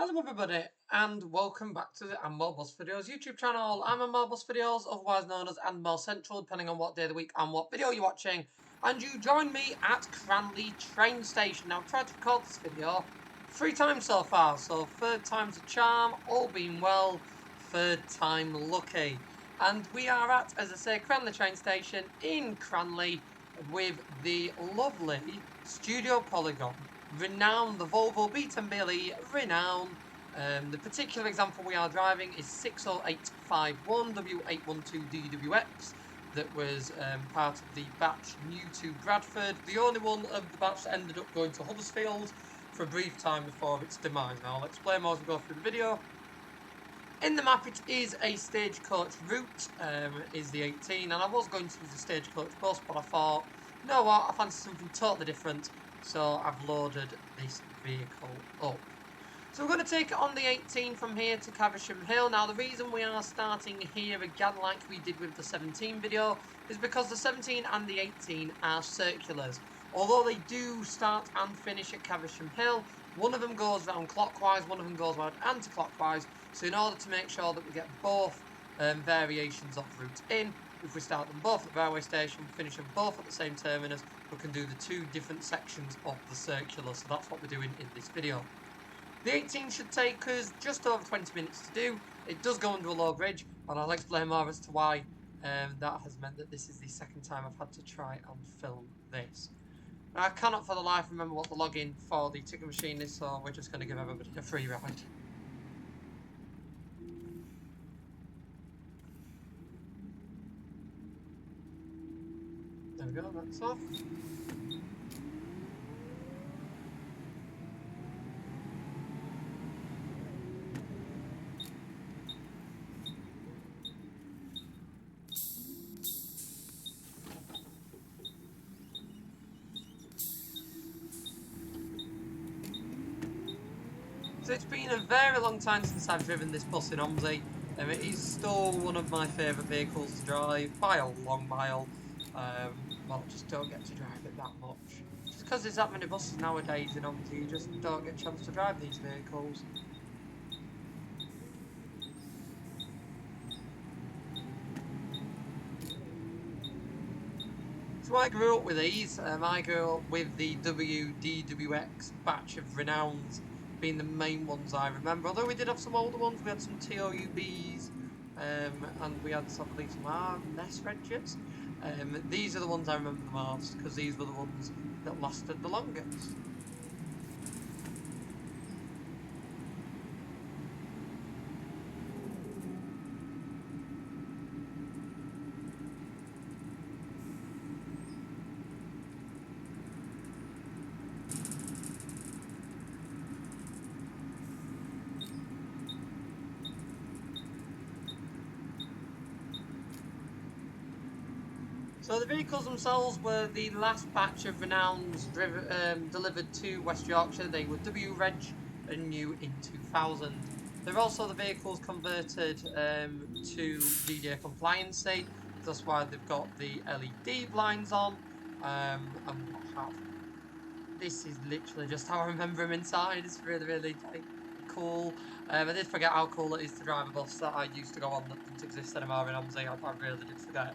Hello everybody and welcome back to the Bus Videos YouTube channel. I'm Bus Videos, otherwise known as More Central, depending on what day of the week and what video you're watching. And you join me at Cranleigh train station. Now I've tried to record this video 3 times so far, so third time's a charm, all being well, third time lucky. And we are at, as I say, Cranleigh train station in Cranleigh with the lovely Studio Polygon Renown, the Volvo B10BLE Renown. The particular example we are driving is 60851 W812DWX that was part of the batch new to Bradford. The only one of the batch that ended up going to Huddersfield for a brief time before its demise. Now I'll explain more as we go through the video. In the map it is a stagecoach route, is the 18, and I was going to use a stagecoach bus, but I thought, you know what, I fancy something totally different. So I've loaded this vehicle up. So we're going to take it on the 18 from here to Caversham Hill. Now the reason we are starting here again like we did with the 17 video is because the 17 and the 18 are circulars. Although they do start and finish at Caversham Hill, one of them goes round clockwise, one of them goes round anti-clockwise. So in order to make sure that we get both variations of route in, if we start them both at the railway station, finish them both at the same terminus, we can do the two different sections of the circular. So that's what we're doing in this video. The 18 should take us just over 20 minutes to do. It does go under a low bridge, and I'll explain more as to why that has meant that this is the second time I've had to try and film this. Now, I cannot for the life remember what the login for the ticket machine is, so we're just going to give everybody a free ride. There we go, that's off. So it's been a very long time since I've driven this bus in OMSI. It is still one of my favourite vehicles to drive by a long mile. Well, I just don't get to drive it that much. Just because there's that many buses nowadays in OMSI, you just don't get a chance to drive these vehicles. So I grew up with these. I grew up with the WDWX batch of Renowns being the main ones I remember. Although we did have some older ones, we had some TOUBs, and we had I believe some RNS Regis. These are the ones I remember the most because these were the ones that lasted the longest. So the vehicles themselves were the last batch of Renowns delivered to West Yorkshire. They were W-Reg and new in 2000. They're also the vehicles converted to DDA compliancy. That's why they've got the LED blinds on and what have. This is literally just how I remember them inside. It's really, really cool. I did forget how cool it is to drive a bus that I used to go on that didn't exist anymore in OMSI. I really did forget.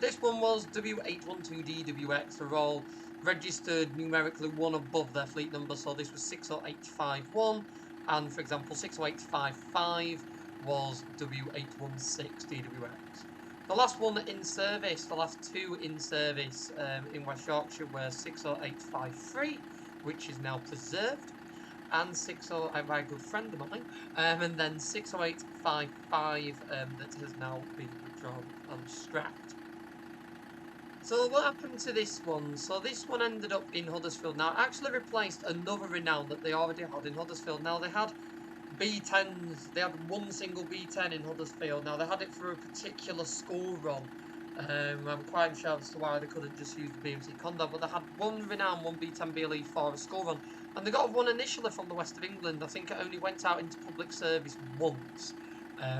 This one was W812DWX. They're all registered numerically one above their fleet number, so this was 60851, and for example 60855 was W816DWX. The last one in service, the last two in service in West Yorkshire were 60853, which is now preserved, and 608 by a good friend of mine, and then 60855 that has now been withdrawn and scrapped. So what happened to this one? So this one ended up in Huddersfield. Now it actually replaced another Renown that they already had in Huddersfield. Now they had B10s, they had one single B10 in Huddersfield. Now they had it for a particular school run. I'm quite sure as to why they couldn't just use the BMC Condor, but they had one Renown, one B10 BLE for a school run. And they got one initially from the west of England. I think it only went out into public service once.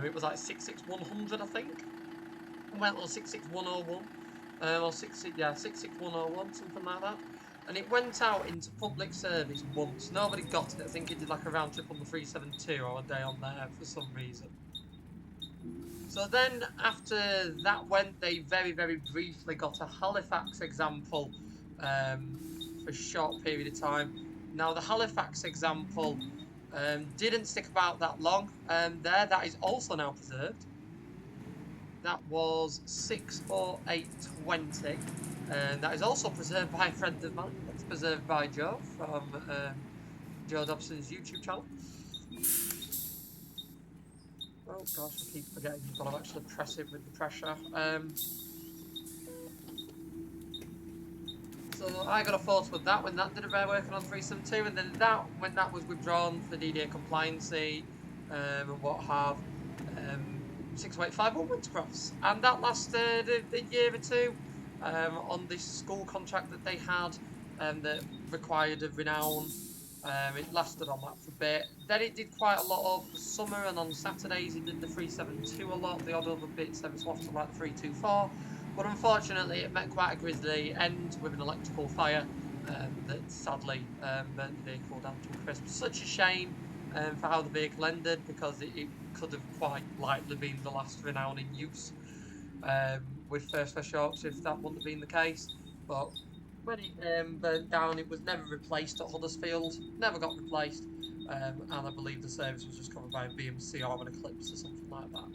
It was like 66100, I think. It went on 66101. Or 66101, something like that. and it went out into public service once. Nobody got it. I think it did like a round trip on the 372 or a day on there for some reason. So then, after that went, they very, very briefly got a Halifax example for a short period of time. Now, the Halifax example didn't stick about that long. That is also now preserved. That was 60820. And that is also preserved by a friend of mine. That's preserved by Joe from Joe Dobson's YouTube channel. Oh gosh, I keep forgetting you've got to actually press it with the pressure. So I got a photo of that when that did a bear working on 372, and then that when that was withdrawn for DDA compliancy and what have 60851 Wintercrofts, and that lasted a year or two on this school contract that they had that required a Renown. It lasted on that for a bit. Then it did quite a lot over the summer, and on Saturdays it did the 372 a lot, the odd other bits every so often like the 324. But unfortunately, it met quite a grisly end with an electrical fire that sadly burnt the vehicle down to a crisp. Such a shame for how the vehicle ended, because it could have quite likely been the last Renown in use with FirstBus Yorkshire if that wouldn't have been the case. But when it burnt down, it was never replaced at Huddersfield, never got replaced, and I believe the service was just covered by a BMC or an Eclipse or something like that.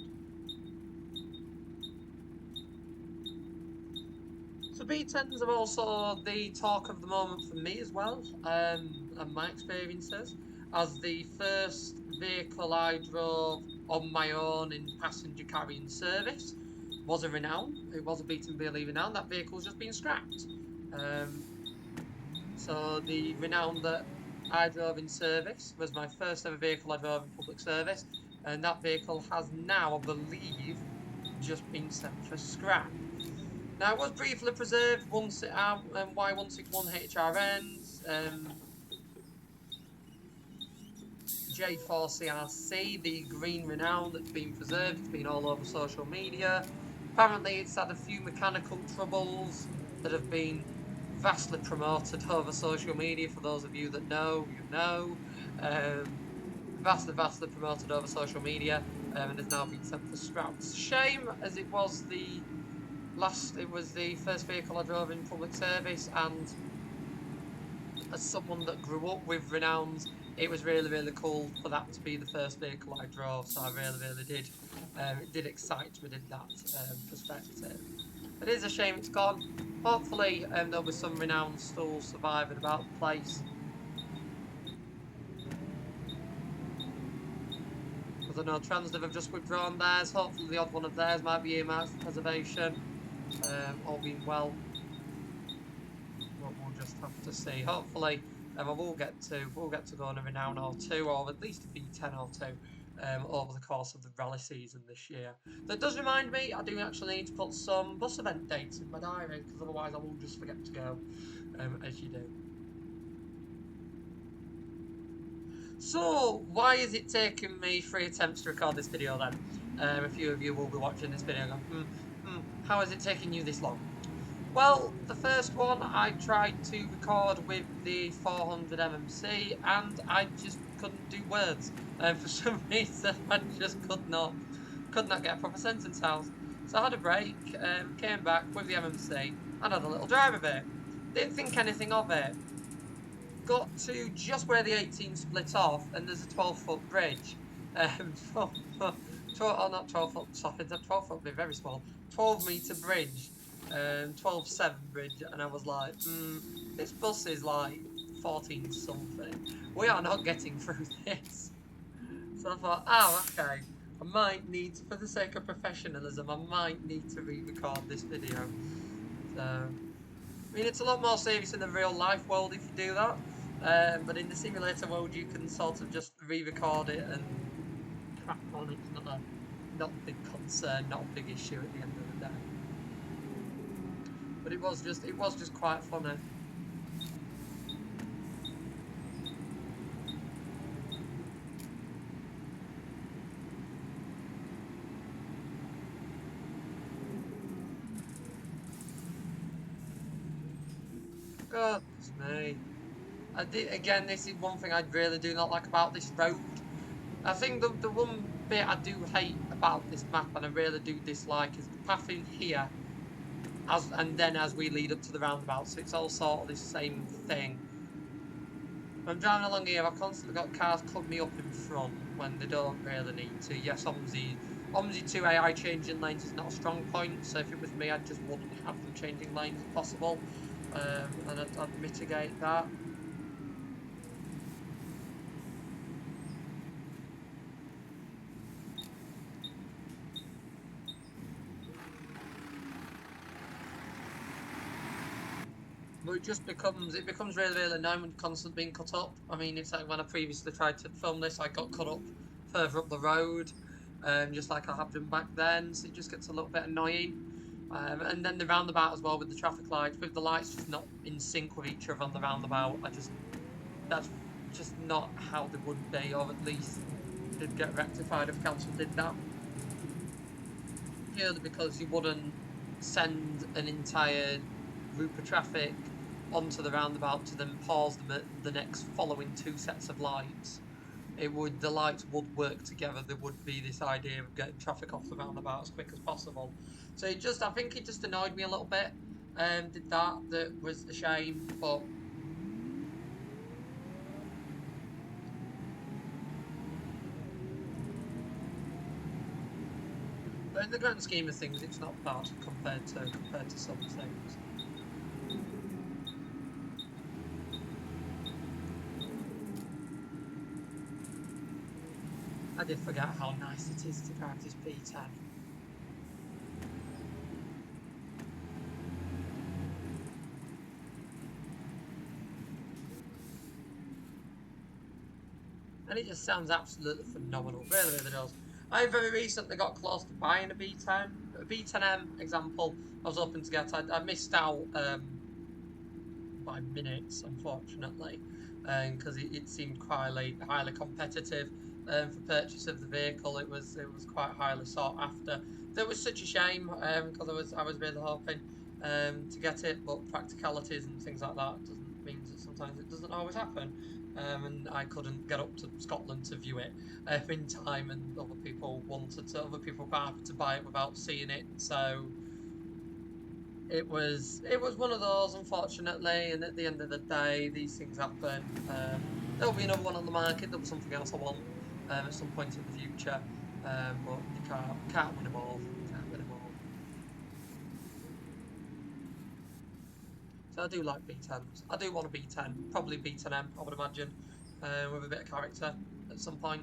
So B10s are also the talk of the moment for me as well, and my experiences, as the first vehicle I drove on my own in passenger carrying service was a Renown. It was a Beaton Bailey Renown. That vehicle's just been scrapped. So the Renown that I drove in service was my first ever vehicle I drove in public service, and that vehicle has now, I believe, just been sent for scrap. Now, it was briefly preserved once it Y161HRNs, J4CRC, the green Renown that's been preserved. It's been all over social media. Apparently, it's had a few mechanical troubles that have been vastly promoted over social media. For those of you that know, you know. Vastly promoted over social media, and has now been sent for scraps. Shame, as it was the first vehicle I drove in public service, and as someone that grew up with Renowns, it was really, really cool for that to be the first vehicle I drove, so I really, really did. It did excite me in that perspective. It is a shame it's gone. Hopefully there'll be some Renowns still surviving about the place. Because I know Transdev have just withdrawn theirs. Hopefully the odd one of theirs might be earmarked for preservation. All being well. We'll just have to see. Hopefully, we'll get to go on a Renown or two, or at least a B10 or two, over the course of the rally season this year. That does remind me, I do actually need to put some bus event dates in my diary, because otherwise I will just forget to go, as you do. So, why is it taking me 3 attempts to record this video then? A few of you will be watching this video going, how is it taking you this long? Well, the first one I tried to record with the 400 MMC, and I just couldn't do words. For some reason, I just could not get a proper sentence out. So I had a break, came back with the MMC, and had a little drive of it. Didn't think anything of it. Got to just where the 18 split off, and there's a 12-foot bridge. 12 foot, not 12 foot, sorry, 12 foot would be very small. 12-metre bridge. 12.7 bridge, and I was like, this bus is like 14 something. We are not getting through this. So I thought, oh, okay, I might need to, for the sake of professionalism, I might need to re-record this video. So, I mean, it's a lot more serious in the real life world if you do that, but in the simulator world you can sort of just re-record it and crack on. It's not a big concern, not a big issue at the end of the day. But it was just quite funny. Goodness me. Again, this is one thing I really do not like about this road. I think the one bit I do hate about this map, and I really do dislike, is the path in here, and then as we lead up to the roundabout. So it's all sort of the same thing. When I'm driving along here, I've constantly got cars cut me up in front when they don't really need to. Yes, OMSI 2 AI changing lanes is not a strong point, so if it was me, I just wouldn't have them changing lanes if possible, and I'd mitigate that. But it becomes really, really annoying when you're constantly being cut up. I mean, it's like when I previously tried to film this, I got cut up further up the road, just like I have done back then, so it just gets a little bit annoying. And then the roundabout as well with the traffic lights, with the lights just not in sync with each other on the roundabout. That's just not how they would be, or at least they'd get rectified if council did that. Purely because you wouldn't send an entire group of traffic onto the roundabout to then pause them at the next following two sets of lights. The lights would work together. There would be this idea of getting traffic off the roundabout as quick as possible. So I think it just annoyed me a little bit. That was a shame, but in the grand scheme of things, it's not bad compared to some things. I did forget how nice it is to drive this B10. And it just sounds absolutely phenomenal, really, really does. I very recently got close to buying a B10. A B10M example I was hoping to get. I missed out by minutes, unfortunately, because it seemed highly competitive for purchase of the vehicle. It was quite highly sought after. That was such a shame because I was really hoping to get it, but practicalities and things like that doesn't mean that sometimes it doesn't always happen. And I couldn't get up to Scotland to view it in time, and other people were quite happy to buy it without seeing it. So it was one of those, unfortunately. And at the end of the day, these things happen. There'll be another one on the market. There'll be something else I want at some point in the future. But you can't win them all. Can't win them all. So I do like B10s. I do want a B10, probably B10M, I would imagine, with a bit of character at some point.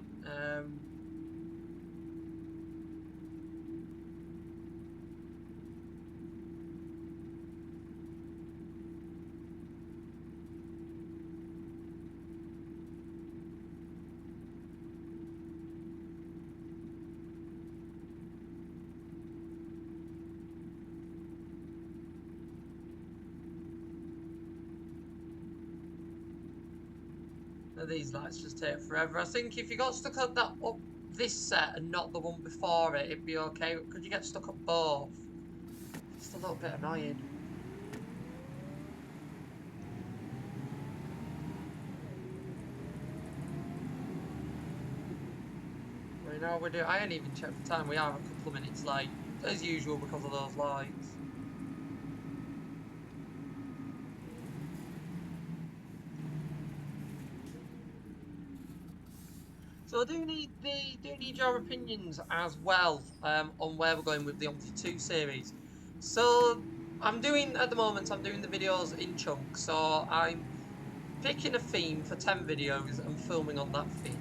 These lights just take forever. I think if you got stuck on that up this set and not the one before it, it'd be okay. Could you get stuck on both? Just a little bit annoying. I know we do. I ain't even checked the time. We are a couple of minutes late, as usual, because of those lights. So I do need your opinions as well on where we're going with the OMSI 2 series. So at the moment I'm doing the videos in chunks. So I'm picking a theme for 10 videos and filming on that theme.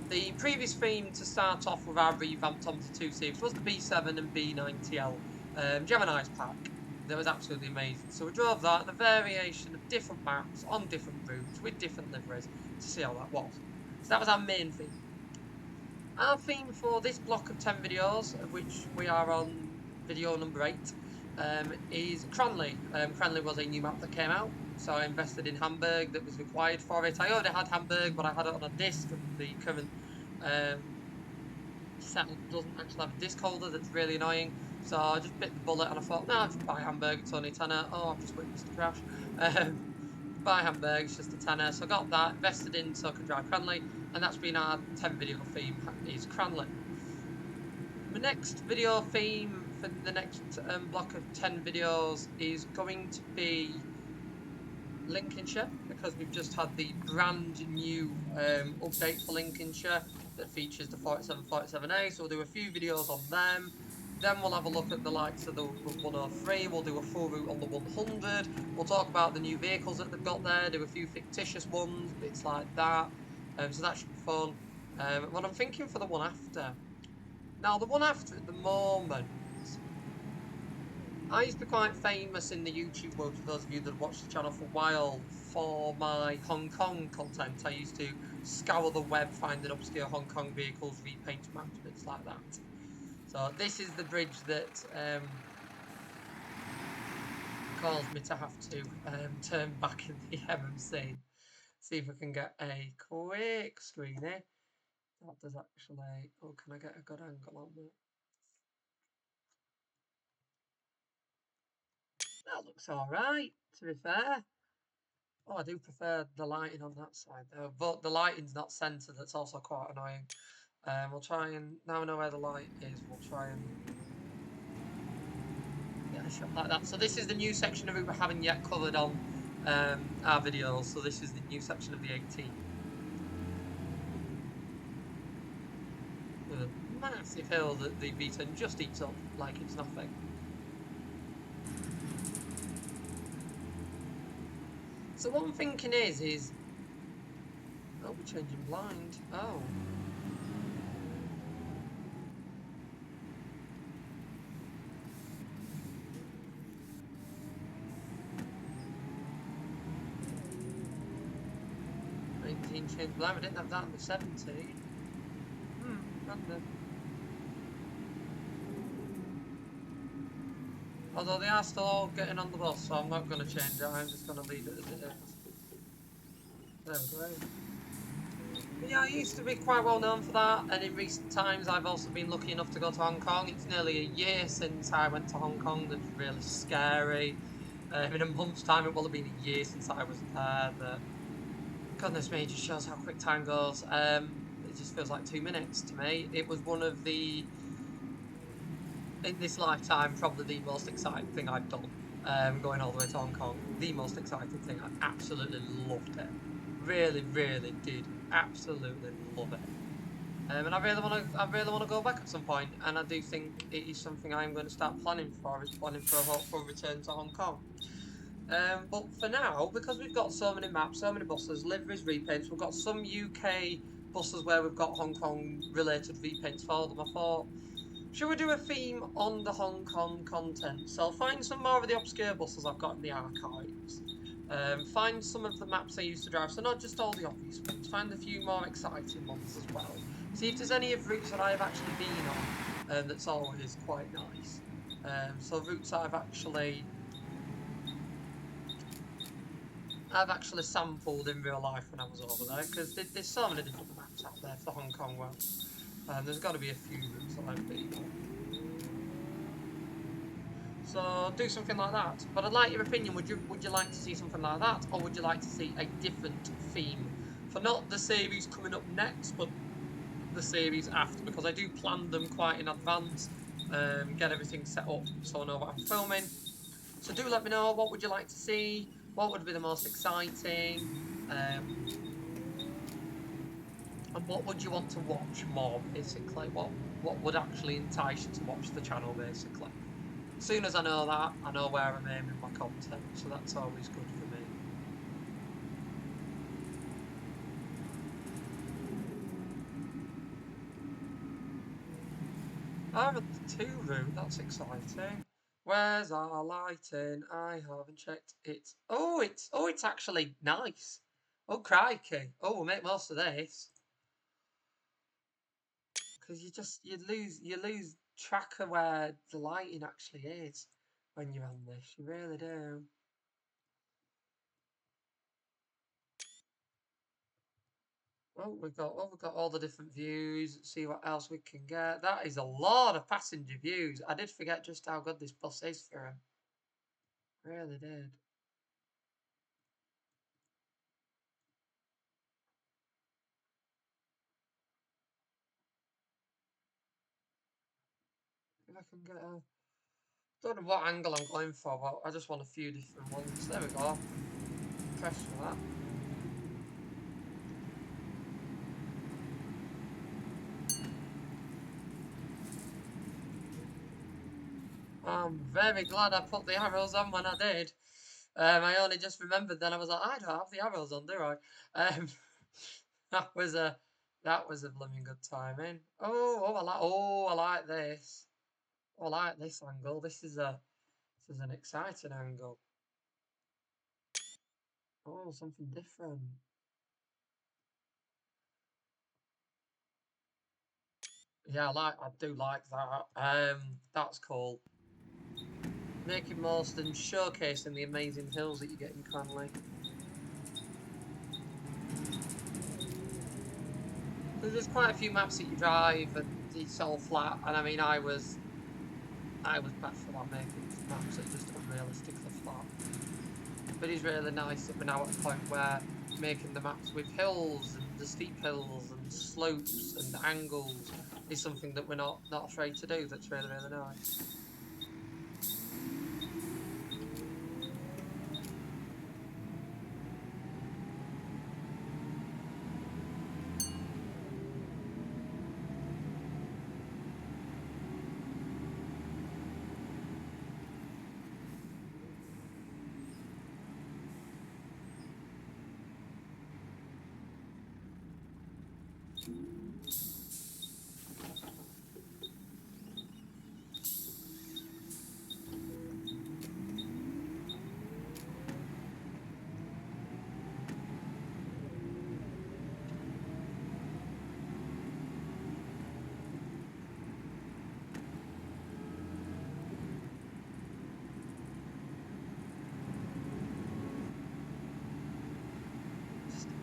The previous theme to start off with our revamped OMSI 2 series was the B7 and B90L Gemini's pack. That was absolutely amazing. So we drove that in a variation of different maps on different routes with different liveries to see how that was. So that was our main theme. Our theme for this block of 10 videos, of which we are on video number 8, is Cranleigh. Cranleigh was a new map that came out, so I invested in Hamburg that was required for it. I already had Hamburg, but I had it on a disc, and the current setup doesn't actually have a disc holder. That's really annoying. So I just bit the bullet and I thought, no, I'll just buy Hamburg, it's only tenner. Oh, I've just witnessed a crash. buy hamburgers, just a tenner. So I got that, invested in so I could drive Cranleigh, and that's been our 10 video theme is Cranleigh. The next video theme for the next block of 10 videos is going to be Lincolnshire, because we've just had the brand new update for Lincolnshire that features the 4747A, so we'll do a few videos on them. Then we'll have a look at the likes of the 103, we'll do a full route on the 100, we'll talk about the new vehicles that they've got there, do a few fictitious ones, bits like that, so that should be fun. What I'm thinking for the one after, now the one after at the moment, I used to be quite famous in the YouTube world, for those of you that have watched the channel for a while, for my Hong Kong content. I used to scour the web, finding obscure Hong Kong vehicles, repaint maps, bits like that. So this is the bridge that caused me to have to turn back in the MMC. See if I can get a quick screen here. That does actually... Oh, can I get a good angle on that? That looks alright, to be fair. Oh, I do prefer the lighting on that side though, but the lighting's not centered, that's also quite annoying. We'll try and, now I know where the light is, we'll try and get a shot like that. So this is the new section of route we haven't yet covered on our videos, so this is the new section of the 18. With a massive hill that the V10 just eats up like it's nothing. So what I'm thinking is, oh, we're changing blind. Oh. Change blind. I didn't have that in the 17. Random. Although they are still all getting on the bus, so I'm not going to change it. I'm just going to leave it as it is. There we go. But yeah, I used to be quite well known for that, and in recent times I've also been lucky enough to go to Hong Kong. It's nearly a year since I went to Hong Kong. That's really scary. In a month's time, it will have been a year since I was there. That, goodness me, it just shows how quick time goes. It just feels like 2 minutes to me. It was one of the, in this lifetime, probably the most exciting thing I've done. Going all the way to Hong Kong, the most exciting thing. I absolutely loved it. Really, really did absolutely love it. And I really want to go back at some point, and I do think it is something I'm going to start planning for. Is planning for a hopeful return to Hong Kong. But for now, because we've got so many maps, so many buses, liveries, repaints, we've got some UK buses where we've got Hong Kong related repaints for them. I thought, should we do a theme on the Hong Kong content? So I'll find some more of the obscure buses I've got in the archives. Find some of the maps I used to drive, so not just all the obvious ones. Find a few more exciting ones as well. See if there's any of routes that I've actually been on, that's always quite nice. So routes I've actually sampled in real life when I was over there, because there's so many different maps out there for Hong Kong world. There's got to be a few routes that I've been on. So do something like that. But I'd like your opinion. Would you like to see something like that, or would you like to see a different theme for not the series coming up next, but the series after? Because I do plan them quite in advance, get everything set up so I know what I'm filming. So do let me know, what would you like to see? What would be the most exciting? And what would you want to watch more, basically? What would actually entice you to watch the channel, basically? As soon as I know that, I know where I'm aiming my content, so that's always good for me. I'm at the 2 route, that's exciting. Where's our lighting? I haven't checked it. Oh, it's actually nice. Oh, crikey. Oh, we'll make most of this. Because you lose track of where the lighting actually is when you're on this. You really do. We've got all the different views. See what else we can get. That is a lot of passenger views. I did forget just how good this bus is for him. Really did. I can get a... Don't know what angle I'm going for, but I just want a few different ones. There we go. Press for that. I'm very glad I put the arrows on when I did. I only just remembered then. I was like, I don't have the arrows on, do I? That was a blooming good timing. I like this. Oh, I like this angle. This is an exciting angle. Oh, something different. Yeah, I do like that. That's cool. Making most and showcasing the amazing hills that you get in Cranleigh. There's quite a few maps that you drive and it's all flat, and I mean I was baffled at making maps that just unrealistically flat. But it's really nice that we're now at a point where making the maps with hills and the steep hills and slopes and angles is something that we're not afraid to do. That's really nice.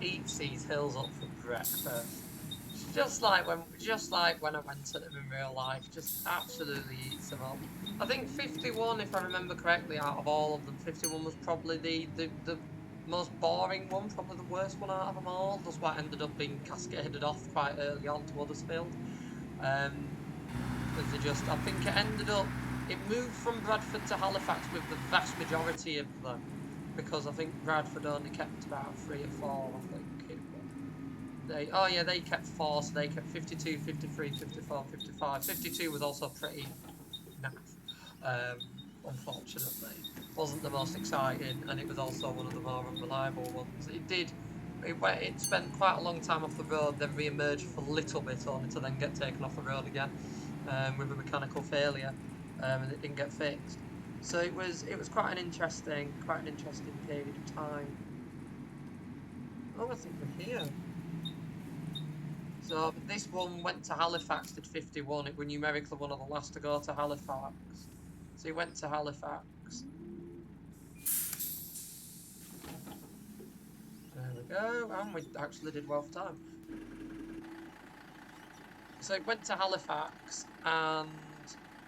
Eats these hills up for breakfast. Just like when I went to them in real life, just absolutely eats them up. I think 51, if I remember correctly, out of all of them, 51 was probably the most boring one, probably the worst one out of them all. That's why it ended up being cascaded off quite early on to Huddersfield. Because I think it moved from Bradford to Halifax with the vast majority of them. Because I think Bradford only kept about 3 or 4, I think. They kept 4, so they kept 52, 53, 54, 55. 52 was also pretty naff, unfortunately. Wasn't the most exciting, and it was also one of the more unreliable ones. It spent quite a long time off the road, then re-emerged for a little bit, only to then get taken off the road again with a mechanical failure, and it didn't get fixed. So it was quite an interesting period of time. Oh, I think we're here. So this one went to Halifax, did 51. It was numerically one of the last to go to Halifax. So he went to Halifax. There we go, and we actually did well for time. So it went to Halifax, and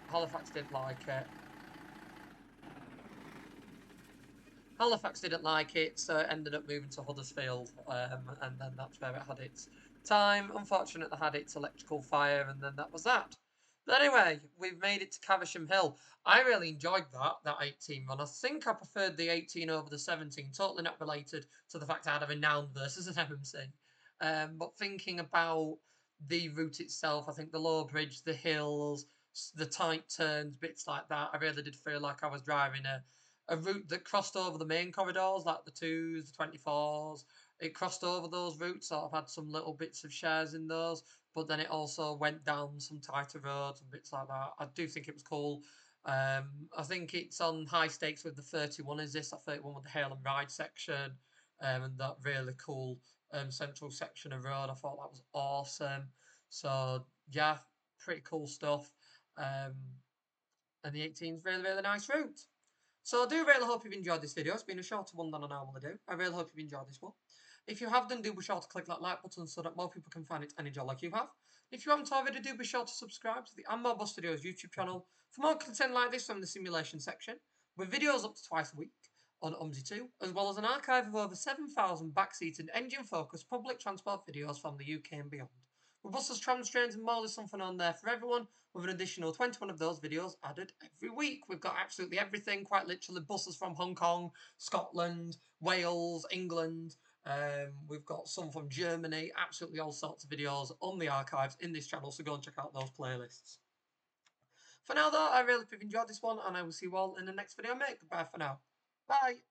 Halifax didn't like it. Halifax didn't like it, so it ended up moving to Huddersfield, and then that's where it had its time. Unfortunately, it had its electrical fire, and then that was that. But anyway, we've made it to Caversham Hill. I really enjoyed that 18 run. I think I preferred the 18 over the 17. Totally not related to the fact I had a Renown versus an MMC. But thinking about the route itself, I think the low bridge, the hills, the tight turns, bits like that, I really did feel like I was driving a route that crossed over the main corridors, like the 2s, the 24s. It crossed over those routes, sort of had some little bits of shares in those, but then it also went down some tighter roads and bits like that. I do think it was cool. I think it's on high stakes with the 31, is this? That 31 with the hail and ride section, and that really cool central section of road. I thought that was awesome. So, yeah, pretty cool stuff. And the 18 is really nice route. So I do really hope you've enjoyed this video. It's been a shorter one than I normally do. I really hope you've enjoyed this one. If you have done, do be sure to click that like button so that more people can find it and enjoy like you have. If you haven't already, do be sure to subscribe to the Bus Videos YouTube channel for more content like this from the simulation section, with videos up to twice a week on OMSI 2, as well as an archive of over 7,000 backseat and engine-focused public transport videos from the UK and beyond. With buses, trams, trains and more, there's something on there for everyone, with an additional 21 of those videos added every week. We've got absolutely everything, quite literally buses from Hong Kong, Scotland, Wales, England. We've got some from Germany, absolutely all sorts of videos on the archives in this channel, so go and check out those playlists. For now though, I really hope you've enjoyed this one, and I will see you all in the next video I make. Goodbye for now. Bye!